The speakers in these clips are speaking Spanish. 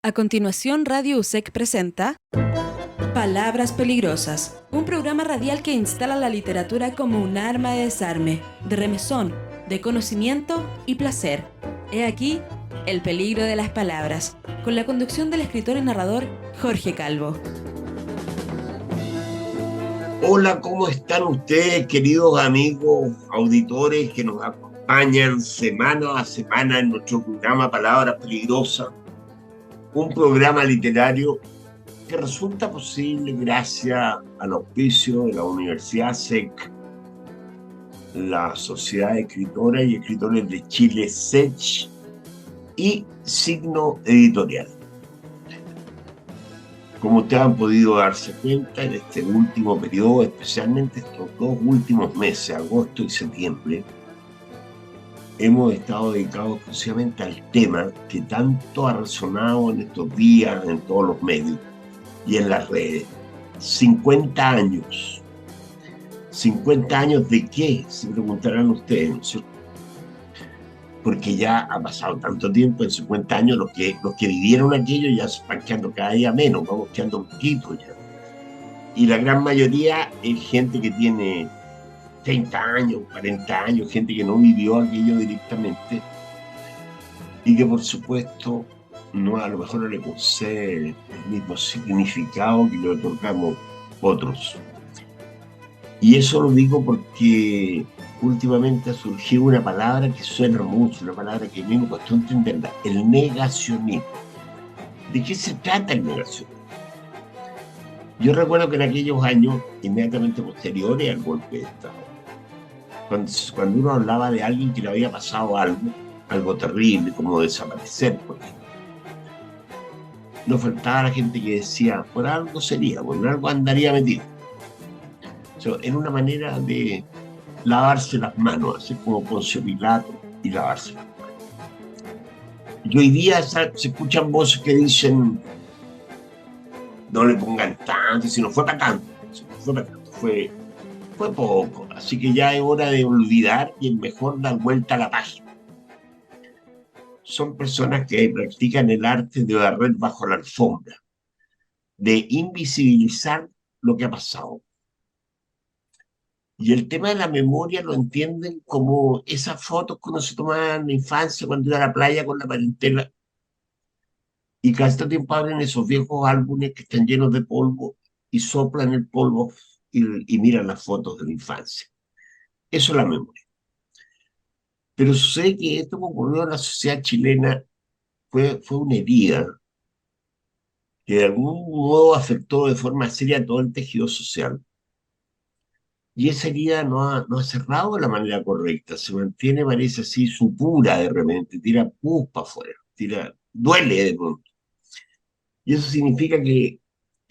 A continuación, Radio USEC presenta Palabras Peligrosas, un programa radial que instala la literatura como un arma de desarme, de remesón, de conocimiento y placer. He aquí el peligro de las palabras, con la conducción del escritor y narrador Jorge Calvo. Hola, ¿cómo están ustedes, queridos amigos auditores que nos acompañan semana a semana en nuestro programa Palabras Peligrosas? Un programa literario que resulta posible gracias al auspicio de la Universidad SEC, la Sociedad de Escritoras y Escritores de Chile, SECH, y Signo Editorial. Como ustedes han podido darse cuenta, en este último periodo, especialmente estos dos últimos meses, agosto y septiembre, hemos estado dedicados exclusivamente al tema que tanto ha resonado en estos días en todos los medios y en las redes. 50 años. ¿50 años de qué? Se preguntarán ustedes, ¿no es cierto? Porque ya ha pasado tanto tiempo, en 50 años los que vivieron aquello ya se van quedando cada día menos, vamos quedando un poquito ya. Y la gran mayoría es gente que tiene 30 años, 40 años, gente que no vivió aquello directamente y que por supuesto no, a lo mejor no le concede el mismo significado que le otorgamos otros. Y eso lo digo porque últimamente ha surgido una palabra que suena mucho, una palabra que a mí me costó entenderla, el negacionismo. ¿De qué se trata el negacionismo? Yo recuerdo que en aquellos años inmediatamente posteriores al golpe de Estado, cuando uno hablaba de alguien que le había pasado algo terrible, como desaparecer, por ejemplo, no faltaba la gente que decía, por algo sería, por algo andaría metido. O sea, era una manera de lavarse las manos, así como Poncio Pilato y lavarse las manos. Y hoy día se escuchan voces que dicen, no le pongan tanto, si no fue para tanto, si no fue para tanto, fue poco. Así que ya es hora de olvidar y es mejor dar vuelta a la página. Son personas que practican el arte de barrer bajo la alfombra, de invisibilizar lo que ha pasado. Y el tema de la memoria lo entienden como esas fotos que uno se tomaba en la infancia cuando iba a la playa con la parentela. Y cada cierto tiempo abren esos viejos álbumes que están llenos de polvo y soplan el polvo y miran las fotos de la infancia. Eso es la memoria. Pero sucede que esto que ocurrió en la sociedad chilena fue una herida que de algún modo afectó de forma seria todo el tejido social. Y esa herida no ha cerrado de la manera correcta, se mantiene, parece así, supura de repente, tira pus para afuera, duele de pronto. Y eso significa que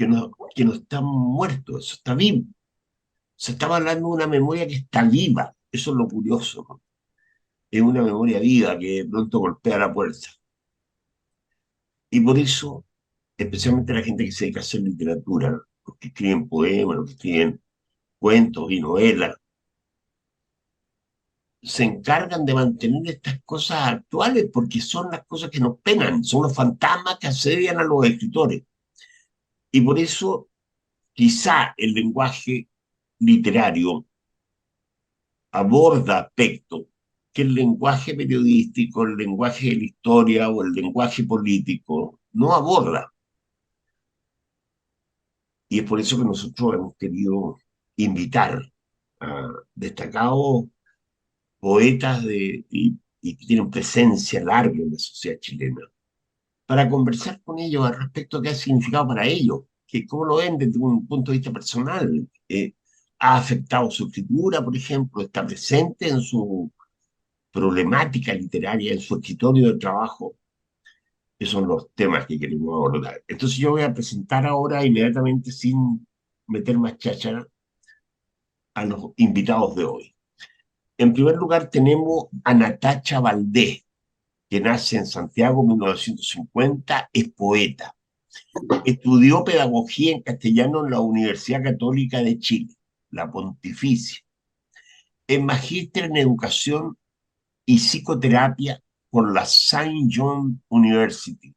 no está muerto, eso está vivo. Se estaba hablando de una memoria que está viva, eso es lo curioso, ¿no? Es una memoria viva que de pronto golpea la puerta. Y por eso, especialmente la gente que se dedica a hacer literatura, los que escriben poemas, los que escriben cuentos y novelas, se encargan de mantener estas cosas actuales porque son las cosas que nos penan, son los fantasmas que asedian a los escritores. Y por eso quizá el lenguaje literario aborda aspectos que el lenguaje periodístico, el lenguaje de la historia o el lenguaje político no aborda. Y es por eso que nosotros hemos querido invitar a destacados poetas y que tienen presencia larga en la sociedad chilena para conversar con ellos al respecto de qué ha significado para ellos, que cómo lo ven desde un punto de vista personal. ¿Ha afectado su escritura, por ejemplo? ¿Está presente en su problemática literaria, en su escritorio de trabajo? Esos son los temas que queremos abordar. Entonces yo voy a presentar ahora inmediatamente, sin meter más cháchara, a los invitados de hoy. En primer lugar tenemos a Natacha Valdés, que nace en Santiago en 1950, es poeta. Estudió pedagogía en castellano en la Universidad Católica de Chile, la Pontificia. Es magíster en educación y psicoterapia por la Saint John University.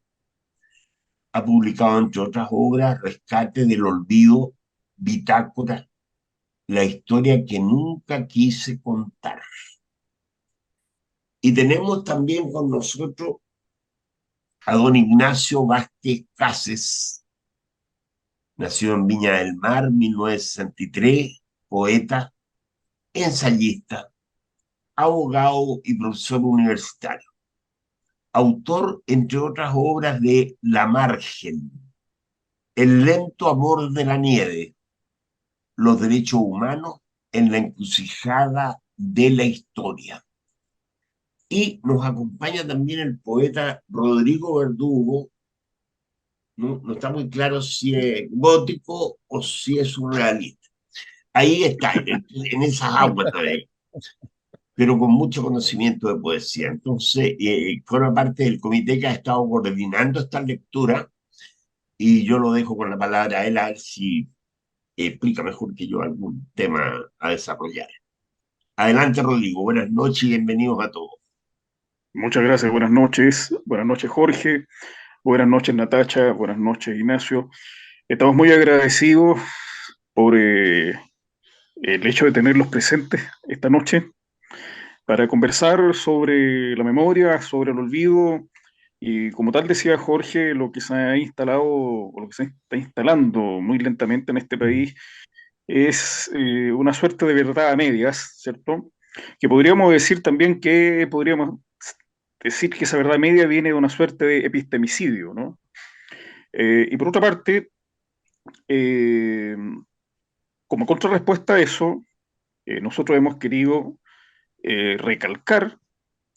Ha publicado, entre otras obras, Rescate del Olvido, Bitácora, la historia que nunca quise contar. Y tenemos también con nosotros a don Ignacio Vázquez Cases, nacido en Viña del Mar, 1963, poeta, ensayista, abogado y profesor universitario. Autor, entre otras obras, de La Margen, El lento amor de la nieve, Los derechos humanos en la encrucijada de la historia. Y nos acompaña también el poeta Rodrigo Verdugo. No está muy claro si es gótico o si es surrealista. Ahí está, en esas aguas todavía, pero con mucho conocimiento de poesía. Entonces, forma parte del comité que ha estado coordinando esta lectura y yo lo dejo con la palabra a él a ver si explica mejor que yo algún tema a desarrollar. Adelante, Rodrigo. Buenas noches y bienvenidos a todos. Muchas gracias, buenas noches. Buenas noches, Jorge. Buenas noches, Natacha. Buenas noches, Ignacio. Estamos muy agradecidos por el hecho de tenerlos presentes esta noche para conversar sobre la memoria, sobre el olvido y, como tal decía Jorge, lo que se ha instalado o lo que se está instalando muy lentamente en este país es una suerte de verdad a medias, ¿cierto? Que podríamos decir también que podríamos decir que esa verdad media viene de una suerte de epistemicidio, ¿no? Y por otra parte, eh, como contrarrespuesta a eso, nosotros hemos querido recalcar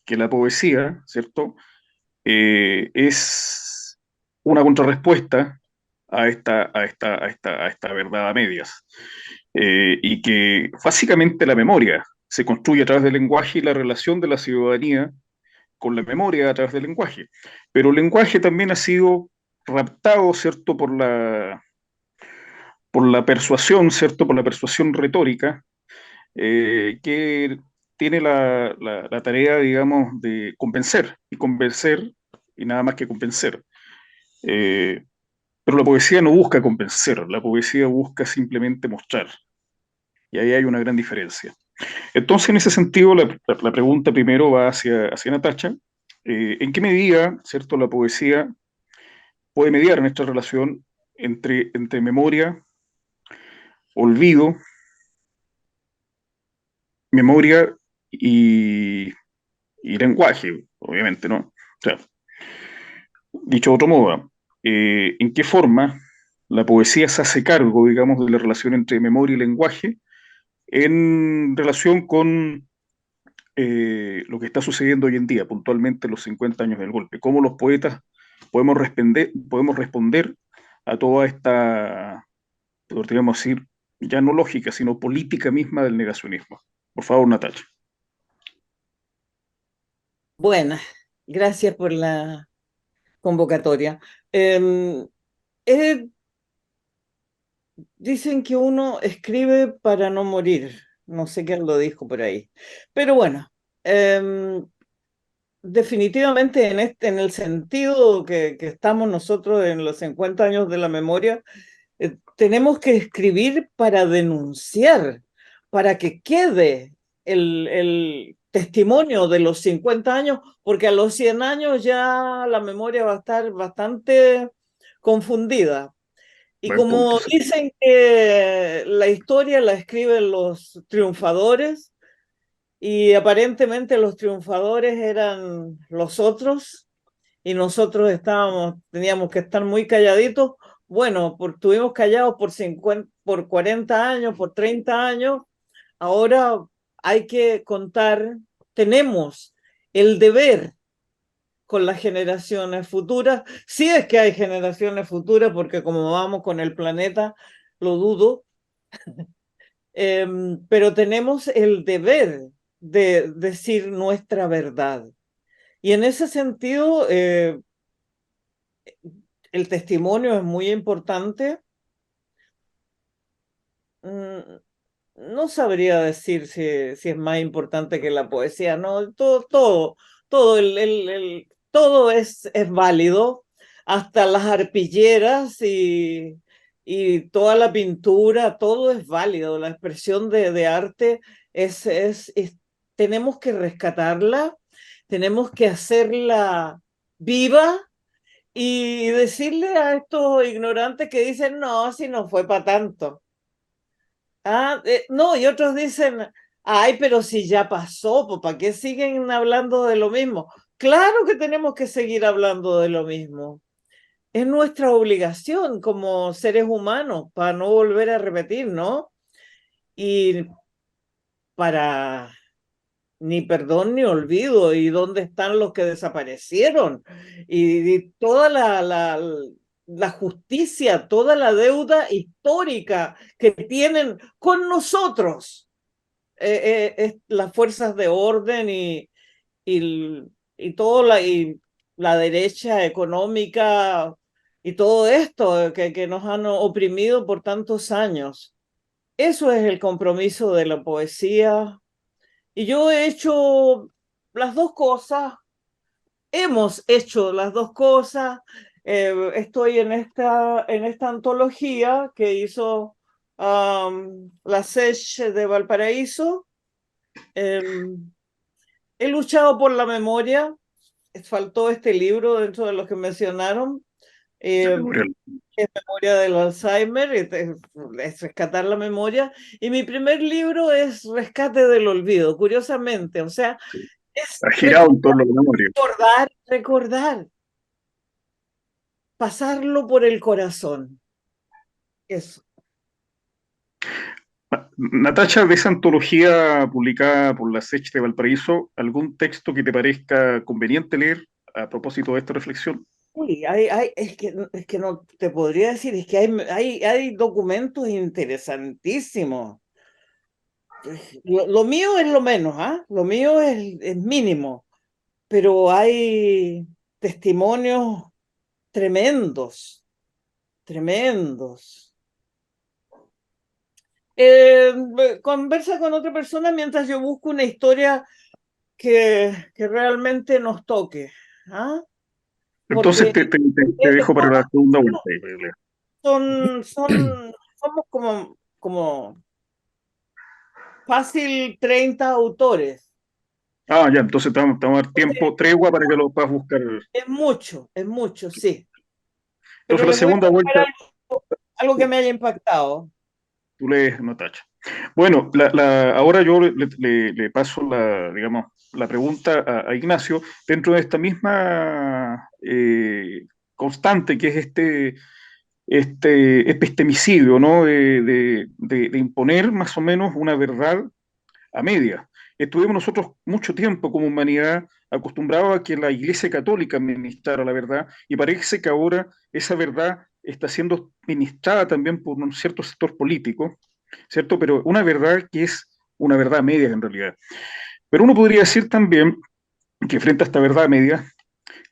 que la poesía, ¿cierto? Es una contrarrespuesta a esta verdad a medias. Y que básicamente la memoria se construye a través del lenguaje y la relación de la ciudadanía con la memoria a través del lenguaje. Pero el lenguaje también ha sido raptado, ¿cierto?, por la persuasión, ¿cierto?, por la persuasión retórica, que tiene la tarea, digamos, de convencer, y nada más que convencer. Eh, pero la poesía no busca convencer, la poesía busca simplemente mostrar. Y ahí hay una gran diferencia. Entonces, en ese sentido, la pregunta primero va hacia Natacha. ¿En qué medida, cierto, la poesía puede mediar en esta relación entre memoria, olvido, memoria y lenguaje, obviamente, ¿no? O sea, dicho de otro modo, ¿en qué forma la poesía se hace cargo, digamos, de la relación entre memoria y lenguaje en relación con lo que está sucediendo hoy en día, puntualmente los 50 años del golpe? ¿Cómo los poetas podemos responder a toda esta, podríamos decir, ya no lógica, sino política misma del negacionismo? Por favor, Natacha. Buenas, gracias por la convocatoria. Em, eh, Dicen que uno escribe para no morir. No sé quién lo dijo por ahí. Pero bueno, em, definitivamente en el sentido que estamos nosotros en los 50 años de la memoria, tenemos que escribir para denunciar, para que quede el testimonio de los 50 años, porque a los 100 años ya la memoria va a estar bastante confundida. Y Buen punto, como sí. dicen que la historia la escriben los triunfadores, y aparentemente los triunfadores eran los otros, y nosotros teníamos que estar muy calladitos. Bueno, estuvimos callados por 50, por 40 años, por 30 años. Ahora hay que contar, tenemos el deber con las generaciones futuras, si es que hay generaciones futuras, porque como vamos con el planeta, lo dudo, pero tenemos el deber de decir nuestra verdad. Y en ese sentido, el testimonio es muy importante. Mm, No sabría decir si es más importante que la poesía, no, todo es válido. hasta las arpilleras y toda la pintura, todo es válido. La expresión de arte tenemos que rescatarla, tenemos que hacerla viva y decirle a estos ignorantes que dicen, no, si no fue para tanto. No, y otros dicen, ay, pero si ya pasó, pues ¿para qué siguen hablando de lo mismo? Claro que tenemos que seguir hablando de lo mismo. Es nuestra obligación como seres humanos para no volver a repetir, ¿no? Y para ni perdón ni olvido, y dónde están los que desaparecieron, y toda la justicia, toda la deuda histórica que tienen con nosotros, las fuerzas de orden y, y la derecha económica y todo esto que nos han oprimido por tantos años. Eso es el compromiso de la poesía. Y yo he hecho las dos cosas, hemos hecho las dos cosas. Estoy en esta antología que hizo la SECH de Valparaíso. He luchado por la memoria, faltó este libro dentro de los que mencionaron, La eh, memoria. es Memoria del Alzheimer, es rescatar la memoria, y mi primer libro es Rescate del Olvido, curiosamente, o sea, es Ha girado en torno a la memoria. recordar, pasarlo por el corazón, eso. Natacha, de esa antología publicada por la SECH de Valparaíso, ¿algún texto que te parezca conveniente leer a propósito de esta reflexión? Uy, es que no te podría decir, es que hay documentos interesantísimos. Lo mío es lo menos, ¿ah? Lo mío es mínimo, pero hay testimonios tremendos, tremendos. Conversa con otra persona mientras yo busco una historia que realmente nos toque, ¿ah? Entonces Porque te dejo para la segunda vuelta. somos como fácil 30 autores. Ah, ya, entonces te vamos a dar tiempo, tregua para que lo puedas buscar. Es mucho, sí. Pero Entonces la les voy a segunda vuelta, contar algo que me haya impactado. tú lees, Natacha. Bueno, ahora yo le paso digamos, la pregunta a Ignacio dentro de esta misma constante que es este epistemicidio, ¿no? De imponer más o menos una verdad a medias. Estuvimos nosotros mucho tiempo como humanidad acostumbrados a que la Iglesia Católica ministrara la verdad y parece que ahora esa verdad está siendo ministrada también por un cierto sector político, ¿cierto? Pero una verdad que es una verdad media en realidad. Pero uno podría decir también que frente a esta verdad media,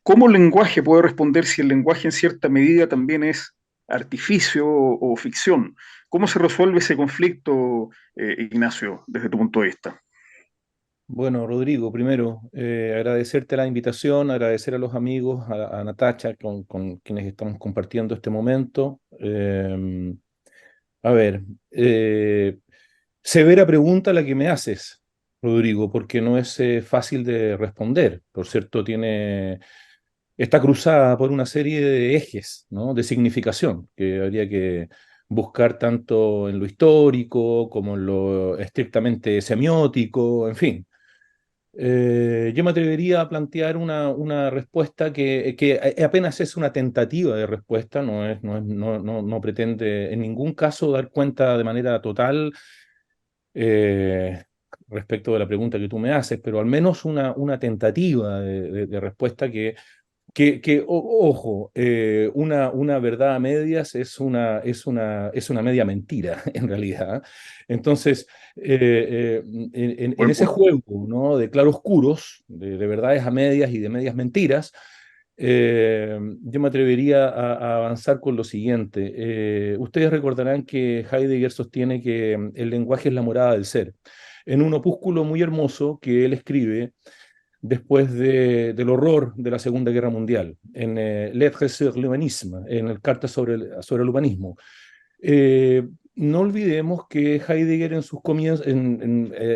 ¿cómo el lenguaje puede responder si el lenguaje en cierta medida también es artificio o ficción? ¿Cómo se resuelve ese conflicto, Ignacio, desde tu punto de vista? Bueno, Rodrigo, primero, agradecerte la invitación, agradecer a los amigos, a Natacha, con quienes estamos compartiendo este momento. A ver, severa pregunta la que me haces, Rodrigo, porque no es fácil de responder. Por cierto, está cruzada por una serie de ejes, ¿no? De significación que habría que buscar tanto en lo histórico como en lo estrictamente semiótico, en fin. Yo me atrevería a plantear una respuesta que apenas es una tentativa de respuesta, no pretende en ningún caso dar cuenta de manera total eh, respecto de la pregunta que tú me haces, pero al menos una tentativa de respuesta ojo, una verdad a medias es una media mentira, en realidad. Entonces, en Buen ese punto. juego, ¿no? De claroscuros, de verdades a medias y de medias mentiras, yo me atrevería a avanzar con lo siguiente. Ustedes recordarán que Heidegger sostiene que el lenguaje es la morada del ser. En un opúsculo muy hermoso que él escribe, después del horror de la Segunda Guerra Mundial, en Lettres sur l'humanisme, en el Carta sobre el humanismo. No olvidemos que Heidegger en sus comienzos,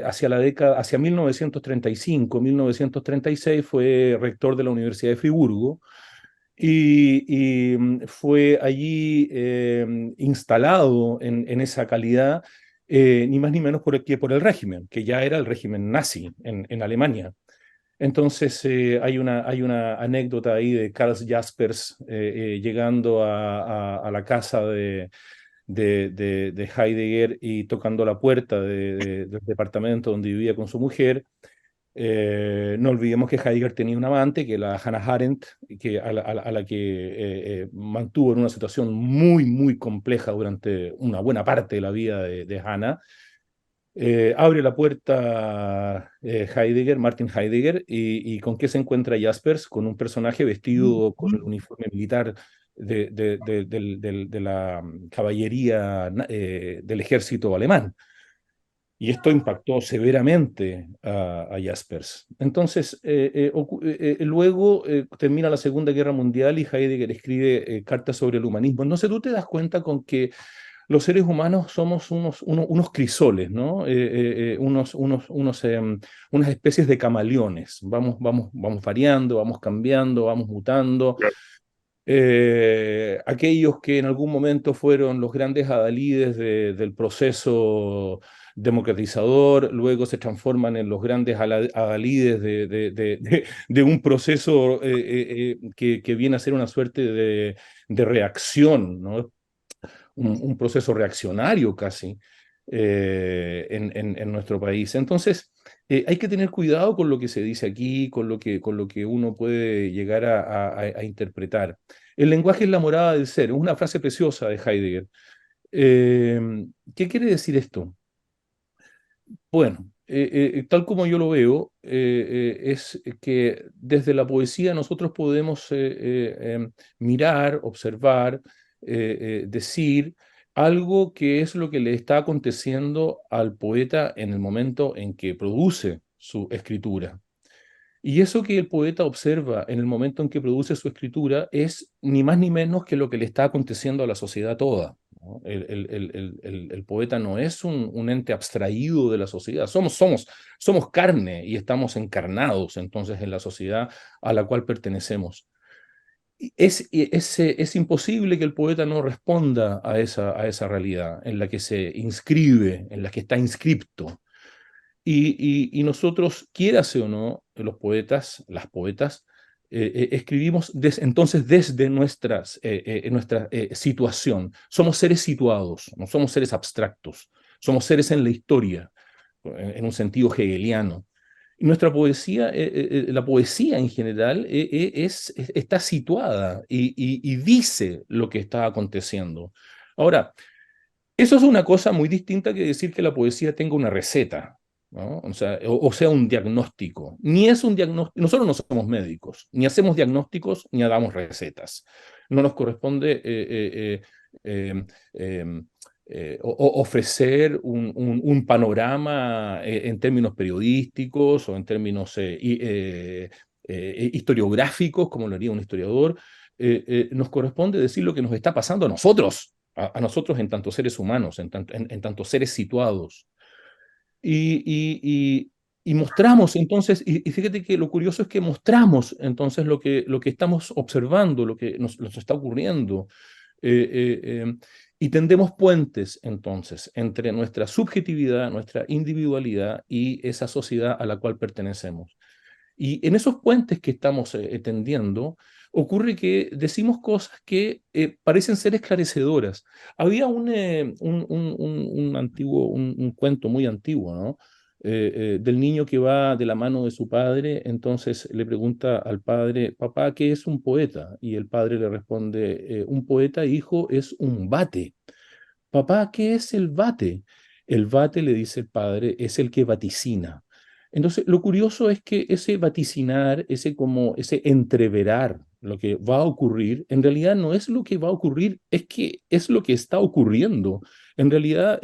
hacia 1935, 1936, fue rector de la Universidad de Friburgo y fue allí instalado en esa calidad, ni más ni menos que por el régimen, que ya era el régimen nazi en Alemania. Entonces hay una anécdota ahí de Karl Jaspers llegando a la casa de Heidegger y tocando la puerta del departamento donde vivía con su mujer. No olvidemos que Heidegger tenía un amante, que la Hannah Arendt, a la que mantuvo en una situación muy, muy compleja durante una buena parte de la vida de Hannah. Abre la puerta Martin Heidegger, y ¿con qué se encuentra Jaspers? Con un personaje vestido con el uniforme militar de la caballería del ejército alemán. Y esto impactó severamente a Jaspers. Entonces, luego termina la Segunda Guerra Mundial y Heidegger escribe Cartas sobre el humanismo. No sé, tú te das cuenta con que los seres humanos somos unos crisoles, ¿no? Unas especies de camaleones. Vamos variando, vamos cambiando, vamos mutando. Aquellos que en algún momento fueron los grandes adalides del proceso democratizador, luego se transforman en los grandes adalides de un proceso que viene a ser una suerte de reacción, ¿no? Un proceso reaccionario casi en nuestro país. Entonces, hay que tener cuidado con lo que se dice aquí, con lo que uno puede llegar a interpretar. El lenguaje es la morada del ser, es una frase preciosa de Heidegger. ¿Qué quiere decir esto? Bueno, tal como yo lo veo, es que desde la poesía nosotros podemos mirar, observar, decir algo que es lo que le está aconteciendo al poeta en el momento en que produce su escritura. Y eso que el poeta observa en el momento en que produce su escritura es ni más ni menos que lo que le está aconteciendo a la sociedad toda, ¿no? El poeta no es un ente abstraído de la sociedad, somos carne y estamos encarnados entonces en la sociedad a la cual pertenecemos. Es imposible que el poeta no responda a esa realidad en la que se inscribe, en la que está inscripto. Y nosotros, quiérase o no, los poetas, las poetas, escribimos entonces desde nuestra situación. Somos seres situados, no somos seres abstractos, somos seres en la historia, en un sentido hegeliano. Y nuestra poesía, la poesía en general, está situada y dice lo que está aconteciendo. Ahora, eso es una cosa muy distinta que decir que la poesía tenga una receta, ¿no? O sea, un diagnóstico. Ni es un diagnóstico. Nosotros no somos médicos, ni hacemos diagnósticos, ni damos recetas. No nos corresponde ofrecer un panorama en términos periodísticos o en términos historiográficos, como lo haría un historiador. Nos corresponde decir lo que nos está pasando a nosotros. A nosotros en tanto seres humanos, en tanto seres situados. Y mostramos entonces, y fíjate que lo curioso es que mostramos entonces lo que estamos observando, lo que nos está ocurriendo, y tendemos puentes entonces entre nuestra subjetividad, nuestra individualidad y esa sociedad a la cual pertenecemos. Y en esos puentes que estamos tendiendo, ocurre que decimos cosas que parecen ser esclarecedoras. Había un cuento muy antiguo, ¿no? Del niño que va de la mano de su padre, entonces le pregunta al padre: papá, ¿qué es un poeta? Y el padre le responde: un poeta, hijo, es un vate. Papá, ¿qué es el vate? El vate, le dice el padre, es el que vaticina. Entonces, lo curioso es que ese vaticinar, ese entreverar lo que va a ocurrir, en realidad no es lo que va a ocurrir, es que es lo que está ocurriendo. En realidad,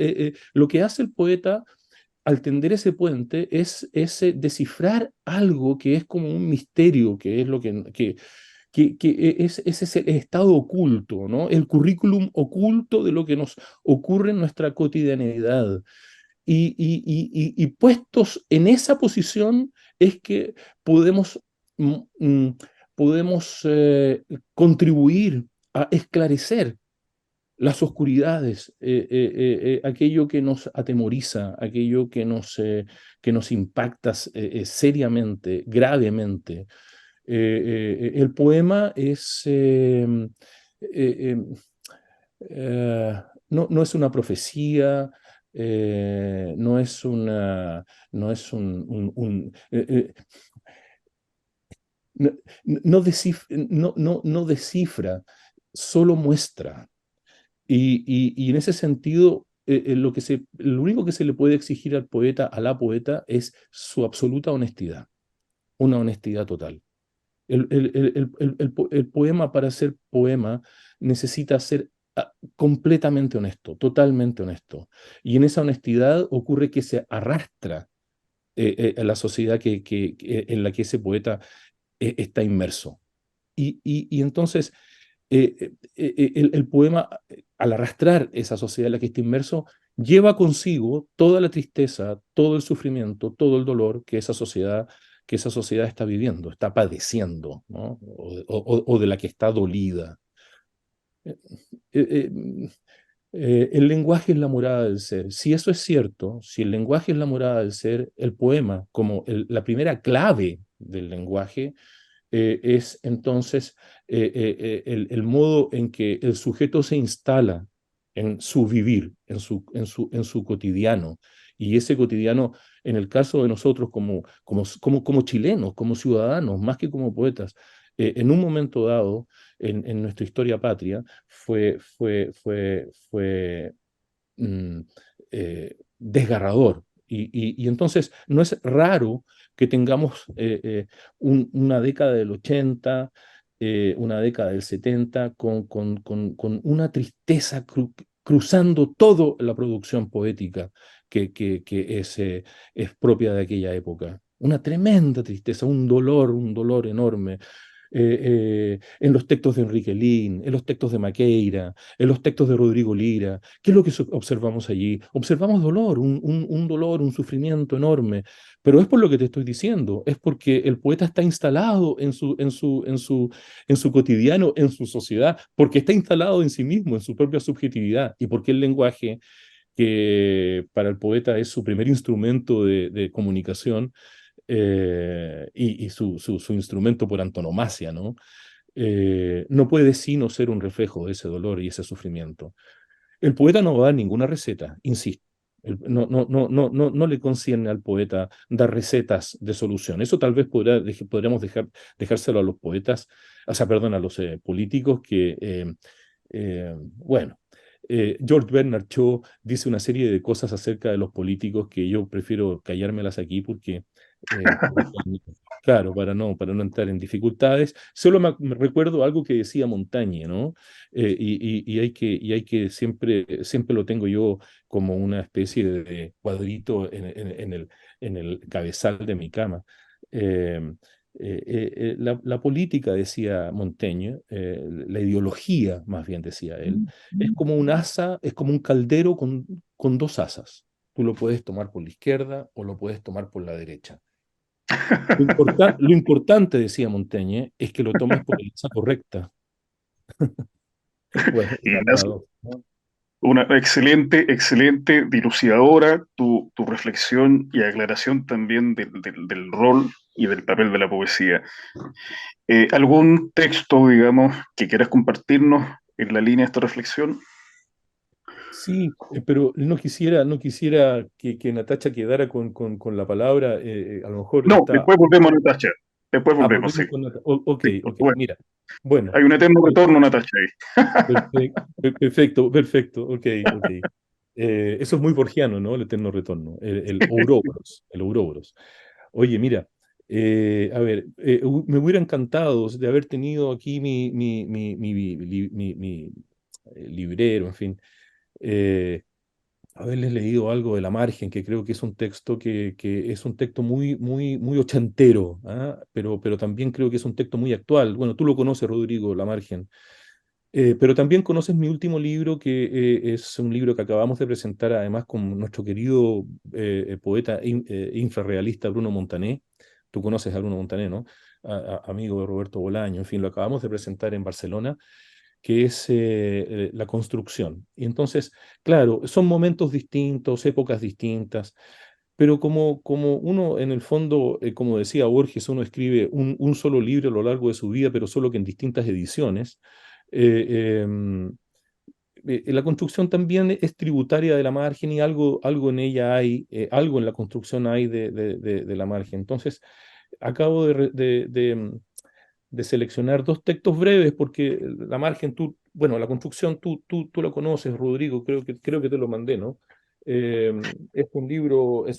lo que hace el poeta al tender ese puente es descifrar algo que es como un misterio, que es lo que ese es el estado oculto, ¿no? El currículum oculto de lo que nos ocurre en nuestra cotidianidad. Y puestos en esa posición es que podemos, mm, mm, podemos contribuir a esclarecer las oscuridades, aquello que nos atemoriza, aquello que nos impacta seriamente, gravemente. El poema es, no es una profecía, no es no es no, no descifra, solo muestra. Y en ese sentido, lo único que se le puede exigir al poeta, a la poeta, es su absoluta honestidad, una honestidad total. El poema, para ser poema, necesita ser completamente honesto, totalmente honesto. Y en esa honestidad ocurre que se arrastra a la sociedad en la que ese poeta está inmerso. Y entonces el poema, al arrastrar esa sociedad en la que está inmerso, lleva consigo toda la tristeza, todo el sufrimiento, todo el dolor que esa sociedad está viviendo, está padeciendo, ¿no? O de la que está dolida. Eh, eh, el lenguaje es la morada del ser. Si eso es cierto, si el lenguaje es la morada del ser, el poema, como la primera clave del lenguaje, es entonces el modo en que el sujeto se instala en su vivir, en su cotidiano. Y ese cotidiano, en el caso de nosotros como chilenos, como ciudadanos, más que como poetas, en un momento dado, en nuestra historia patria, fue mm, desgarrador. Y entonces no es raro que tengamos una década del 80, una década del 70, con una tristeza cruzando toda la producción poética que es propia de aquella época. Una tremenda tristeza, un dolor enorme. En los textos de Enrique Lin, en los textos de Maqueira, en los textos de Rodrigo Lira. ¿Qué es lo que observamos allí? Observamos dolor, un dolor, un sufrimiento enorme, pero es por lo que te estoy diciendo, es porque el poeta está instalado en su cotidiano, en su sociedad, porque está instalado en sí mismo, en su propia subjetividad, y porque el lenguaje, que para el poeta es su primer instrumento de comunicación, y su instrumento por antonomasia, ¿no? No puede sino ser un reflejo de ese dolor y ese sufrimiento. El poeta no va a dar ninguna receta, insisto. No le concierne al poeta dar recetas de solución. Eso tal vez podríamos dejárselo a los poetas, o sea, perdón, a los políticos bueno, George Bernard Shaw dice una serie de cosas acerca de los políticos que yo prefiero callármelas aquí porque, claro, para no entrar en dificultades. Solo me recuerdo algo que decía Montaigne, ¿no? Y hay que siempre lo tengo yo como una especie de cuadrito en el cabezal de mi cama. Eh, la política, decía Montaigne, la ideología, más bien decía él, es como un asa, es como un caldero con dos asas. Tú lo puedes tomar por la izquierda o lo puedes tomar por la derecha. Lo importante, decía Montaigne, es que lo tomes por la asa correcta. Bueno, una Ignacio, paradoja, ¿no? una excelente dilucidadora tu reflexión y aclaración también del rol y del papel de la poesía. ¿Algún texto, digamos, que quieras compartirnos en la línea de esta reflexión? Sí, pero no quisiera que Natacha quedara con la palabra, a lo mejor No, está... después volvemos, Natacha. Después volvemos, sí. Volvemos con ok, Sí, por ok, supuesto. mira. Bueno, Hay un eterno eh, retorno, Natacha, ahí. perfecto, ok, ok. Eso es muy borgiano, ¿no? El eterno retorno, el Ouroboros. Oye, mira, a ver, me hubiera encantado de haber tenido aquí mi librero, en fin. haberles leído algo de La Margen, que creo que es un texto que es un texto muy ochentero, ¿ah? Pero también creo que es un texto muy actual. Bueno, tú lo conoces, Rodrigo, La Margen. Pero también conoces mi último libro, que es un libro que acabamos de presentar además con nuestro querido poeta infrarrealista Bruno Montané. Tú conoces a Bruno Montané, ¿no? Amigo de Roberto Bolaño. En fin, lo acabamos de presentar en Barcelona, que es la construcción. Y entonces, claro, son momentos distintos, épocas distintas, pero como uno en el fondo, como decía Borges, uno escribe un solo libro a lo largo de su vida, pero solo que en distintas ediciones. eh, em, la construcción también es tributaria de La Margen, y algo en ella hay, algo en la construcción hay de La Margen. Entonces, acabo de seleccionar dos textos breves, porque La Margen, bueno, la construcción tú la conoces, Rodrigo, creo que te lo mandé, ¿no? Eh, es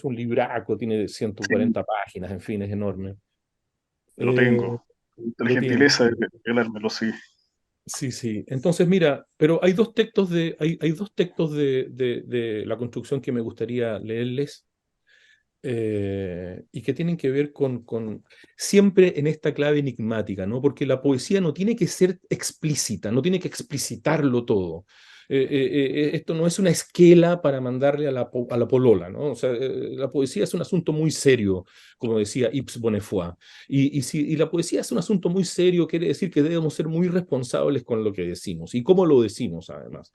un libraco, tiene Sí, 140 páginas, en fin, es enorme. lo Eh, tengo. De la lo tienes. gentileza de regalármelo, sí. Sí, sí. Entonces, mira, pero hay dos textos de la construcción que me gustaría leerles, y que tienen que ver siempre en esta clave enigmática, ¿no? Porque la poesía no tiene que ser explícita, no tiene que explicitarlo todo. Esto no es una esquela para mandarle a la polola, ¿no? O sea, la poesía es un asunto muy serio, como decía Yves Bonnefoy. Y la poesía es un asunto muy serio, quiere decir que debemos ser muy responsables con lo que decimos y cómo lo decimos, además.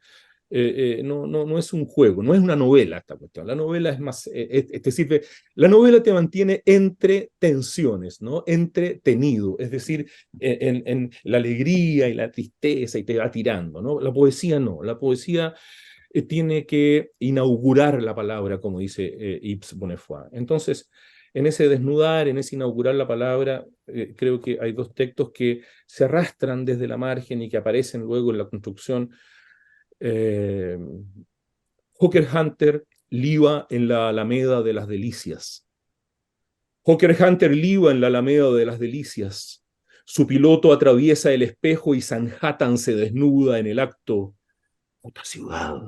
No es un juego, no es una novela esta cuestión. La novela es más, te sirve, la novela te mantiene entre tensiones, ¿no? Entretenido, es decir, en la alegría y la tristeza, y te va tirando, ¿no? La poesía no, la poesía tiene que inaugurar la palabra, como dice Yves Bonnefoy. Entonces, en ese desnudar, en ese inaugurar la palabra, creo que hay dos textos que se arrastran desde La Margen y que aparecen luego en la construcción. eh, Hawker Hunter liba en la Alameda de las Delicias. Hawker Hunter liba en la Alameda de las Delicias. Su piloto atraviesa el espejo y Sanhattan se desnuda en el acto. Puta ciudad,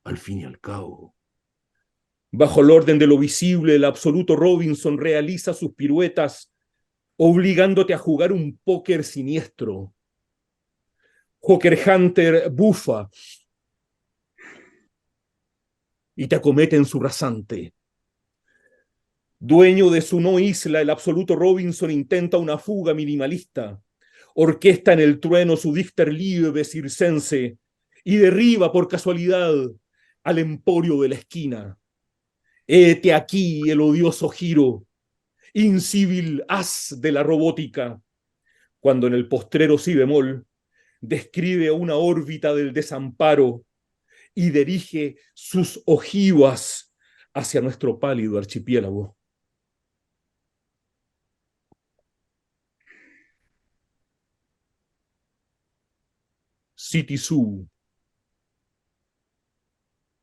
al fin y al cabo. Bajo el orden de lo visible, el absoluto Robinson realiza sus piruetas, obligándote a jugar un póker siniestro. Hawker Hunter bufa y te acomete en su rasante. Dueño de su no isla, el absoluto Robinson intenta una fuga minimalista. Orquesta en el trueno su Dichter Liebe circense y derriba por casualidad al emporio de la esquina. Hete aquí el odioso giro, incivil as de la robótica, cuando en el postrero si bemol describe una órbita del desamparo y dirige sus ojivas hacia nuestro pálido archipiélago. City Zoo.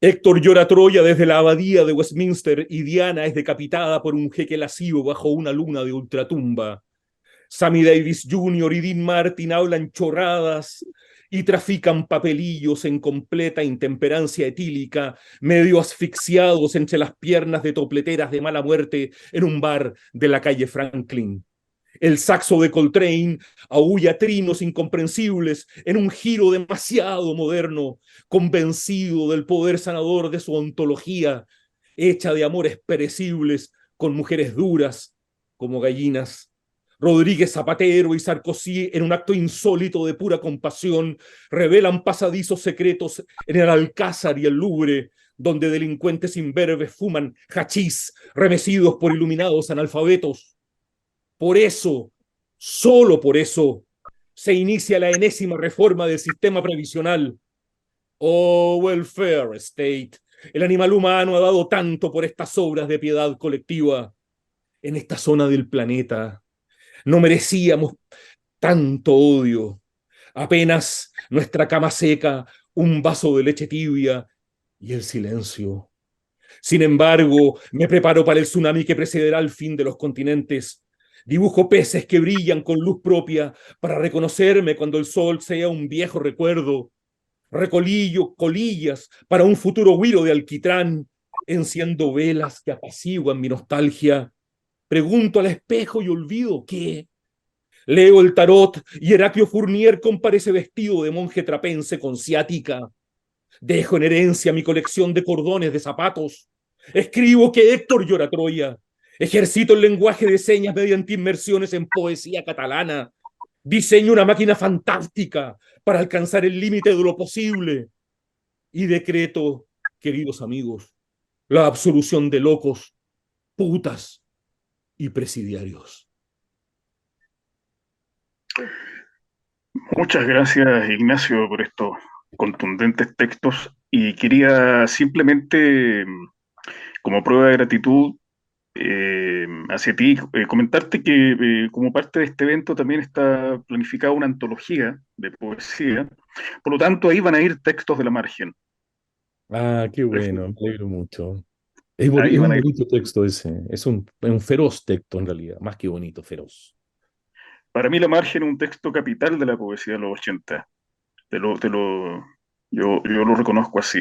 Héctor llora Troya desde la abadía de Westminster y Diana es decapitada por un jeque lascivo bajo una luna de ultratumba. Sammy Davis Jr. y Dean Martin hablan chorradas y trafican papelillos en completa intemperancia etílica, medio asfixiados entre las piernas de topleteras de mala muerte en un bar de la calle Franklin. El saxo de Coltrane aúlla trinos incomprensibles en un giro demasiado moderno, convencido del poder sanador de su ontología, hecha de amores perecibles con mujeres duras como gallinas. Rodríguez Zapatero y Sarkozy, en un acto insólito de pura compasión, revelan pasadizos secretos en el Alcázar y el Louvre, donde delincuentes imberbes fuman hachís, remecidos por iluminados analfabetos. Por eso, solo por eso, se inicia la enésima reforma del sistema previsional. Oh, welfare state. El animal humano ha dado tanto por estas obras de piedad colectiva. En esta zona del planeta no merecíamos tanto odio. Apenas nuestra cama seca, un vaso de leche tibia y el silencio. Sin embargo, me preparo para el tsunami que precederá el fin de los continentes. Dibujo peces que brillan con luz propia para reconocerme cuando el sol sea un viejo recuerdo. Recolillo, colillas, para un futuro huiro de alquitrán, enciendo velas que apaciguan mi nostalgia. Pregunto al espejo y olvido qué. Leo el tarot y Heraclio Fournier comparece vestido de monje trapense con ciática. Dejo en herencia mi colección de cordones de zapatos. Escribo que Héctor llora Troya. Ejercito el lenguaje de señas mediante inmersiones en poesía catalana. Diseño una máquina fantástica para alcanzar el límite de lo posible. Y decreto, queridos amigos, la absolución de locos, putas y presidiarios. Muchas gracias, Ignacio, por estos contundentes textos. Y quería simplemente, como prueba de gratitud hacia ti, comentarte que como parte de este evento también está planificada una antología de poesía. Por lo tanto, ahí van a ir textos de la margen. Ah, qué bueno, me alegro mucho. Ahí Es van un a ir. bonito texto ese, es un feroz texto en realidad, más que bonito, feroz. Para mí, la margen es un texto capital de la poesía de los 80. Te lo, te lo, yo lo reconozco así.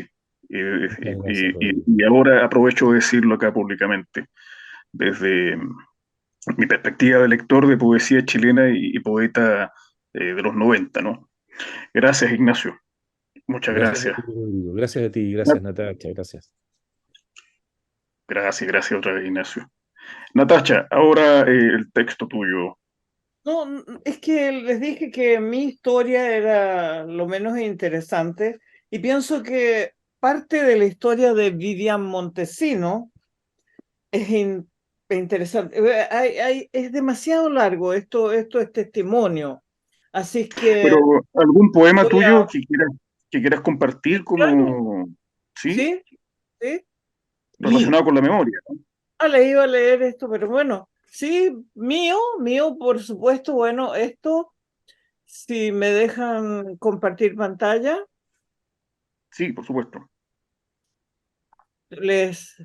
Muchas gracias, Rodrigo. Y ahora aprovecho de decirlo acá públicamente, desde mi perspectiva de lector de poesía chilena y poeta de los 90, ¿no? Gracias, Ignacio. Muchas Gracias a gracias. ti, Rodrigo. Gracias a ti, gracias, Natacha, gracias. Gracias otra vez, Ignacio. Natacha, ahora el texto tuyo. No, es que les dije que mi historia era lo menos interesante y pienso que parte de la historia de Vivian Montesino es interesante. Es demasiado largo, esto es testimonio. Así es Pero, que ¿algún poema voy a... tuyo que quieras compartir Claro, como, sí, ¿sí? ¿Sí? relacionado con la memoria? Le iba a leer esto, pero bueno, sí, mío, por supuesto, bueno, esto, si me dejan compartir pantalla, Sí, por supuesto. les,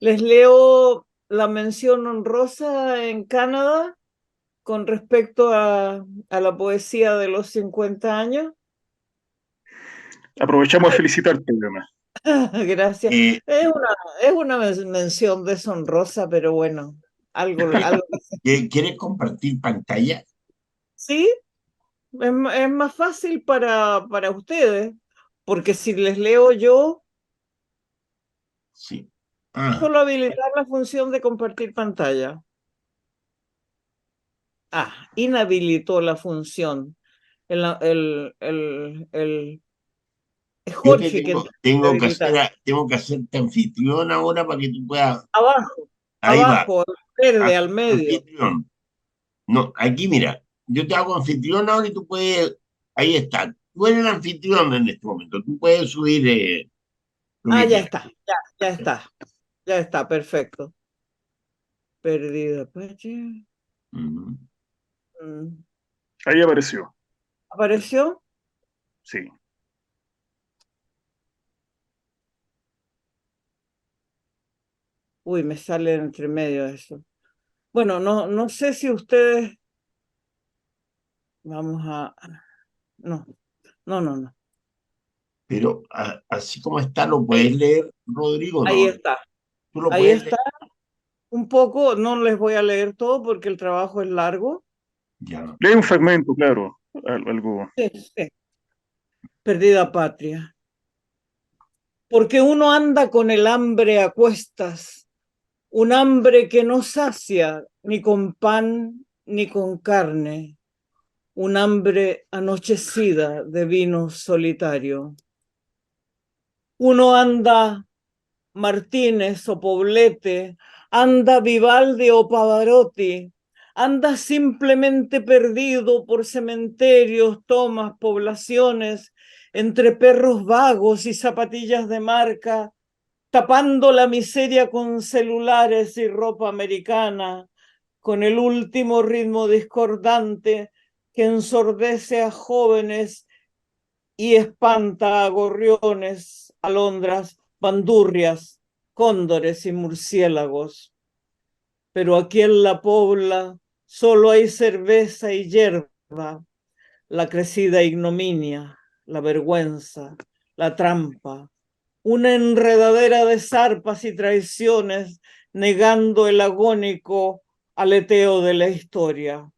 les leo la mención honrosa en Canadá con respecto a la poesía de los 50 años. Aprovechamos de felicitarte, además. Gracias. Eh, Es una mención deshonrosa, pero bueno, algo. ¿Quieres compartir pantalla? Sí, es más fácil para ustedes, porque si les leo yo, Sí. Ah, solo habilitar la función de compartir pantalla. Inhabilitó la función. Es yo te Jorge quien tiene que habilitar. tengo que hacerte anfitrión ahora para que tú puedas. Abajo, Ahí va, al verde, al hazte medio. anfitrión. No, aquí mira, yo te hago anfitrión ahora y tú puedes. Ahí está. Tú eres el anfitrión en este momento. Tú puedes subir lo que Ya quieras. está, ya está, perfecto. Perdida, Pache. Ujú. Mm, Ahí apareció, ¿Apareció? sí. Uy, me sale entre medio eso. Bueno, no sé si ustedes vamos a... No, no. Pero así como está, ¿lo puedes leer, Rodrigo? Ahí No, está, tú lo ahí puedes leer. está. Un poco, no les voy a leer todo porque el trabajo es largo. Ya. Lee un fragmento, claro, algo. Sí, sí. Perdida patria. Porque uno anda con el hambre a cuestas, un hambre que no sacia ni con pan ni con carne, un hambre anochecida de vino solitario. Uno anda Martínez o Poblete, anda Vivaldi o Pavarotti, anda simplemente perdido por cementerios, tomas, poblaciones, entre perros vagos y zapatillas de marca, tapando la miseria con celulares y ropa americana, con el último ritmo discordante que ensordece a jóvenes y espanta a gorriones, alondras, bandurrias, cóndores y murciélagos. Pero aquí en la Pobla solo hay cerveza y hierba, la crecida ignominia, la vergüenza, la trampa, una enredadera de zarpas y traiciones, negando el agónico aleteo de la historia.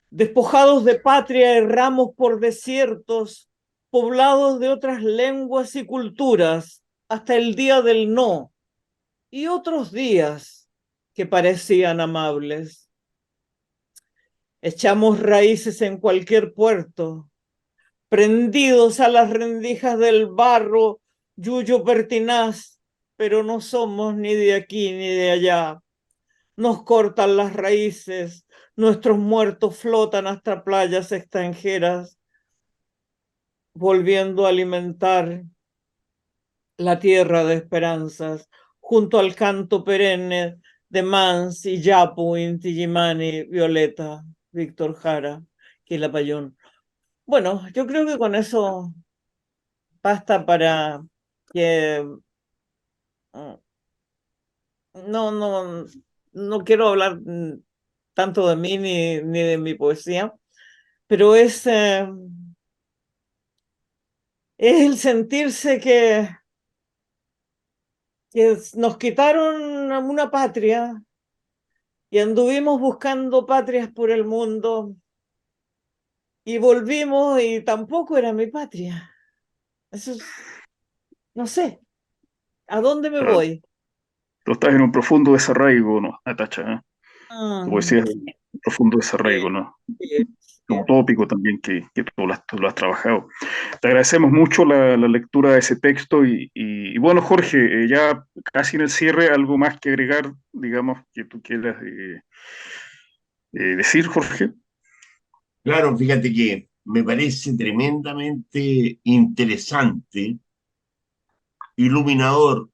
Despojados de patria, erramos por desiertos, poblados de otras lenguas y culturas, hasta el día del no, y otros días que parecían amables. Echamos raíces en cualquier puerto, prendidos a las rendijas del barro, yuyo pertinaz, pero no somos ni de aquí ni de allá. Nos cortan las raíces, nuestros muertos flotan hasta playas extranjeras, volviendo a alimentar la tierra de esperanzas, junto al canto perenne de Mans y Yapu, Inti Illimani, Violeta, Víctor Jara, Quilapayún. Bueno, yo creo que con eso basta para que no quiero hablar tanto de mí ni de mi poesía, pero es el sentirse que nos quitaron una patria y anduvimos buscando patrias por el mundo y volvimos y tampoco era mi patria. Eso es, no sé, ¿a dónde me Claro, voy? tú estás en un profundo desarraigo, ¿no, Natacha? Tu Mm, poesía es un profundo desarraigo, ¿no? sí, Como sí. tópico también que tú lo has trabajado. Te agradecemos mucho la lectura de ese texto y bueno, Jorge, ya casi en el cierre, algo más que agregar, digamos, que tú quieras decir, Jorge. Claro, fíjate que me parece tremendamente interesante, iluminador,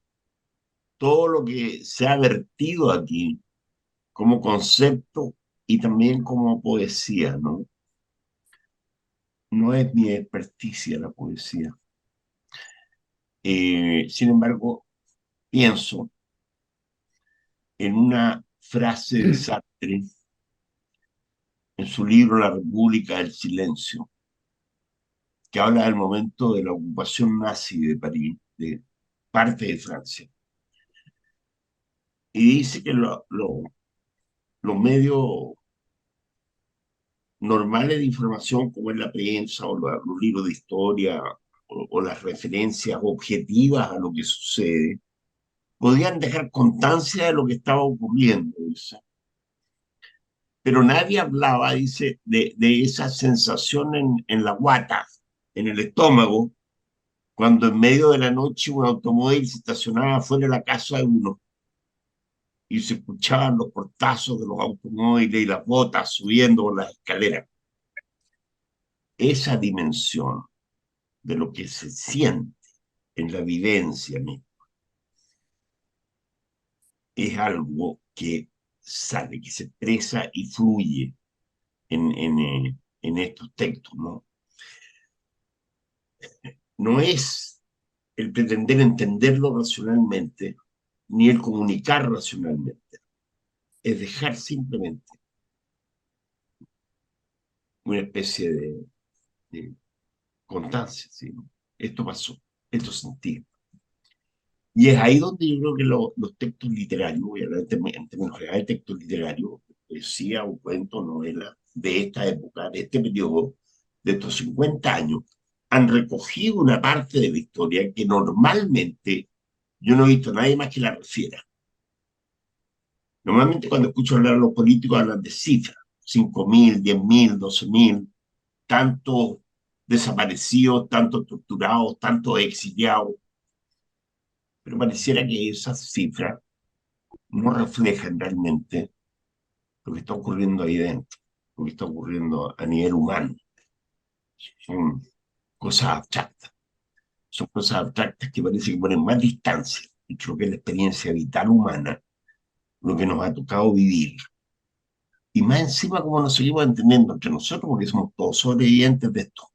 todo lo que se ha vertido aquí como concepto y también como poesía, ¿no? No es mi experticia la poesía. Sin embargo, pienso en una frase de Sartre en su libro La República del Silencio, que habla del momento de la ocupación nazi de París, de parte de Francia. Y dice que los medios normales de información, como es la prensa o los libros de historia o las referencias objetivas a lo que sucede, podían dejar constancia de lo que estaba ocurriendo, dice. Pero nadie hablaba, dice, de esa sensación en la guata, en el estómago, cuando en medio de la noche un automóvil se estacionaba fuera de la casa de uno y se escuchaban los portazos de los automóviles y las botas subiendo por las escaleras. Esa dimensión de lo que se siente en la vivencia misma es algo que sale, que se expresa y fluye en estos textos, ¿no? No es el pretender entenderlo racionalmente, ni el comunicar racionalmente, es dejar simplemente una especie de constancia, ¿sí? Esto pasó, esto sentí. Y es ahí donde yo creo que los textos literarios, voy a hablar en términos generales, textos literarios, poesía o cuento, novela, de esta época, de este periodo, de estos 50 años, han recogido una parte de la historia que normalmente yo no he visto a nadie más que la refiera. Normalmente cuando escucho hablar a los políticos hablan de cifras, 5.000, 10.000, 12.000, tantos desaparecidos, tantos torturados, tantos exiliados, pero pareciera que esas cifras no reflejan realmente lo que está ocurriendo ahí dentro, lo que está ocurriendo a nivel humano. Son cosas abstractas, son cosas abstractas que parece que ponen más distancia entre lo que es la experiencia vital humana, lo que nos ha tocado vivir. Y más encima, como nos seguimos entendiendo entre nosotros, porque somos todos sobrevivientes de esto.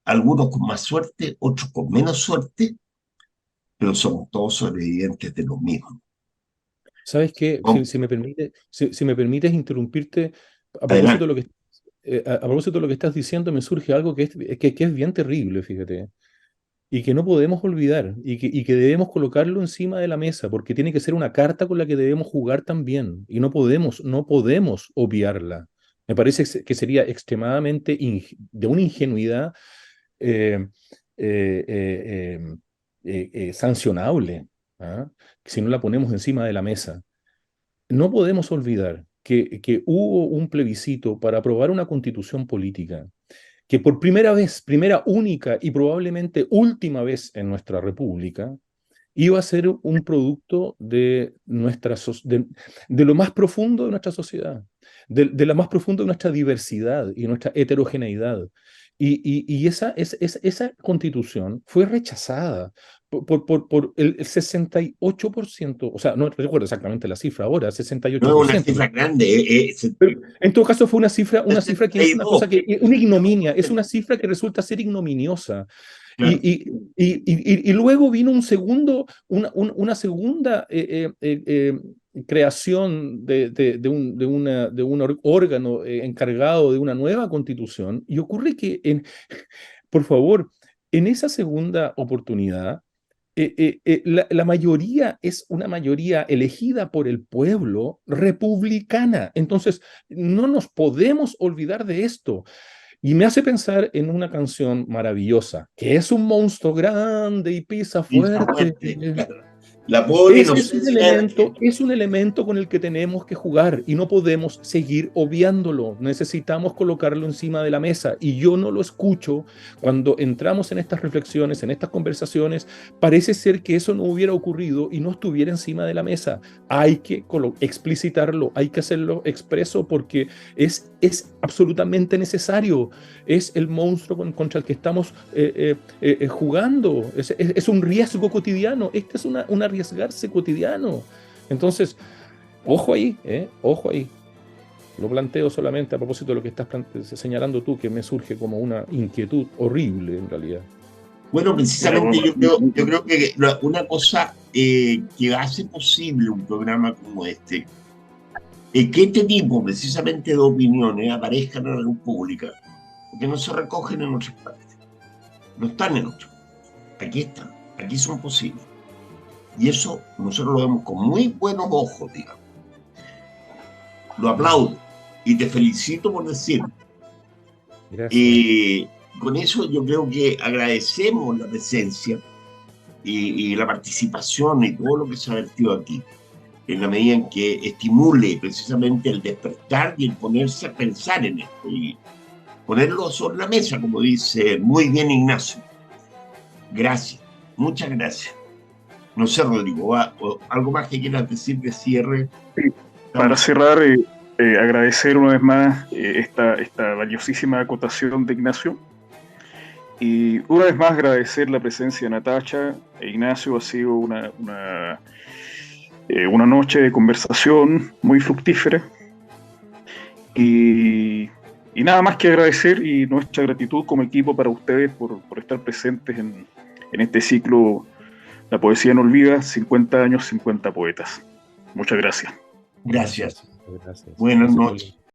Algunos con más suerte, otros con menos suerte, pero somos todos sobrevivientes de lo mismo. ¿Sabes qué? ¿No? Si me permites interrumpirte, a propósito de Adelante. lo que, a propósito de lo que estás diciendo, me surge algo que es bien terrible, fíjate. y que no podemos olvidar y que debemos colocarlo encima de la mesa porque tiene que ser una carta con la que debemos jugar también y no podemos obviarla. Me parece que sería extremadamente de una ingenuidad eh, eh, eh, sancionable, ¿ah? Si no la ponemos encima de la mesa. No podemos olvidar que hubo un plebiscito para aprobar una constitución política que por primera vez, primera, única y probablemente última vez en nuestra república, iba a ser un producto de lo más profundo de nuestra sociedad, de lo más profundo de nuestra diversidad y nuestra heterogeneidad. Y esa constitución fue rechazada por el 68%, o sea, no recuerdo exactamente la cifra ahora, No es una 68%. cifra grande, Pero en todo caso fue una cifra que es una cosa 62. una ignominia, es una cifra que resulta ser ignominiosa. Y, Claro. y luego vino una segunda creación de un órgano encargado de una nueva constitución. Y ocurre que, por favor, en esa segunda oportunidad, la mayoría es una mayoría elegida por el pueblo republicana. Entonces, no nos podemos olvidar de esto. Y me hace pensar en una canción maravillosa, que es un monstruo grande y pisa Pisa fuerte. fuerte, claro. La pobre Ese es un inocencia de la elemento, gente. es un elemento con el que tenemos que jugar y no podemos seguir obviándolo. Necesitamos colocarlo encima de la mesa y yo no lo escucho cuando entramos en estas reflexiones, en estas conversaciones. Parece ser que eso no hubiera ocurrido y no estuviera encima de la mesa. Hay que explicitarlo, hay que hacerlo expreso porque es absolutamente necesario. Es el monstruo contra el que estamos jugando. Es un riesgo cotidiano. Este es un arriesgarse cotidiano. Entonces, ojo ahí, ojo ahí. Lo planteo solamente a propósito de lo que estás señalando tú, que me surge como una inquietud horrible en realidad. Bueno, precisamente Bueno, yo creo que una cosa que hace posible un programa como este es que este tipo precisamente de opiniones aparezcan en la luz pública, porque no se recogen en otras partes, no están en otras partes. Aquí están, aquí son posibles. Y eso nosotros lo vemos con muy buenos ojos, digamos. Lo aplaudo y te felicito por decirlo. Gracias. Con eso yo creo que agradecemos la presencia y la participación y todo lo que se ha vertido aquí, en la medida en que estimule precisamente el despertar y el ponerse a pensar en esto y ponerlo sobre la mesa, como dice muy bien Ignacio. Gracias, muchas gracias. No sé, Rodrigo, ¿algo más que quieras decir de cierre? para cerrar, agradecer una vez más esta valiosísima acotación de Ignacio. Y una vez más agradecer la presencia de Natacha e Ignacio. Ha sido una noche de conversación muy fructífera. Y nada más que agradecer y nuestra gratitud como equipo para ustedes por estar presentes en este ciclo La Poesía No Olvida, 50 años, 50 poetas. Muchas gracias. Gracias. Gracias. Buenas Gracias. noches.